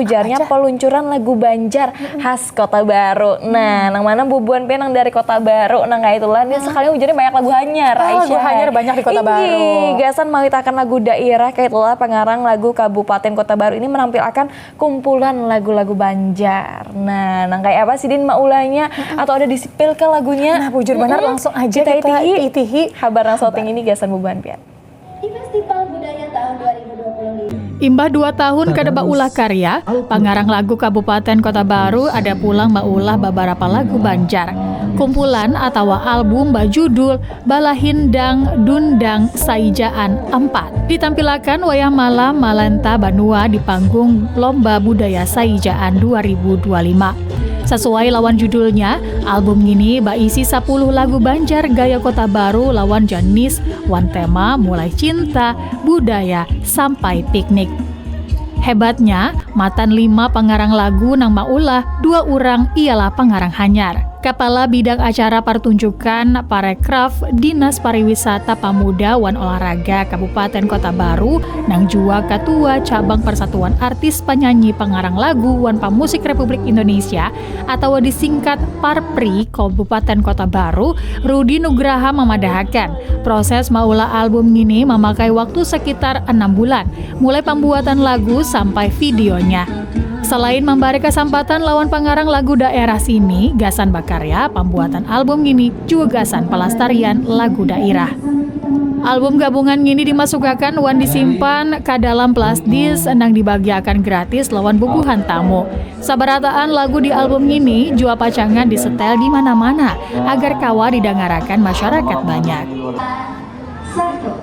Ujarnya peluncuran lagu Banjar khas Kota Baru. Nah, nang mana bubuan penang dari Kota Baru, nang kayak itulah. Ini sekali ujarnya banyak lagu hanyar. Lagu hanyar banyak di Kota Baru. Gasan mawitakan lagu daerah kayak itulah pengarang lagu Kabupaten Kota Baru ini menampilkan kumpulan lagu-lagu Banjar. Nah, nang kayak apa sih Din maulanya atau ada disipil ke lagunya? Nah, bujur benar langsung aja kita itihi. Kabar nang shooting ini gasan bubuan pian. Di Festival Budaya tahun 2025. Imbah 2 tahun kadeba ulah karya, pangarang lagu Kabupaten Kota Baru ada pulang maulah beberapa lagu Banjar. Kumpulan atau album berjudul Balahindang Dundang Saijaan 4. Ditampilkan wayah malam Malanta Banua di panggung Lomba Budaya Saijaan 2025. Sesuai lawan judulnya, album ini berisi 10 lagu Banjar gaya Kota Baru lawan jenis wan tema mulai cinta, budaya, sampai piknik. Hebatnya, matan 5 pengarang lagu nang maulah 2 orang ialah pengarang hanyar. Kepala Bidang Acara Pertunjukan Parekraf Dinas Pariwisata Pamuda wan Olahraga Kabupaten Kota Baru nang jua Ketua Cabang Persatuan Artis Penyanyi Pengarang Lagu wan Pamusik Republik Indonesia atau disingkat Parpri Kabupaten Kota Baru, Rudi Nugraha memadahakan proses maulah album ini memakai waktu sekitar 6 bulan mulai pembuatan lagu sampai videonya. Selain memberi kesempatan lawan pengarang lagu daerah sini, gasan bakarya pembuatan album ini juga gasan pelestarian lagu daerah. Album gabungan ini dimasukkan wan disimpan ke dalam plastis nang dibagiakan gratis lawan bubuhan tamu. Sabarataan lagu di album ini jua pacangan disetel di mana-mana agar kawa didengarakan masyarakat banyak. 1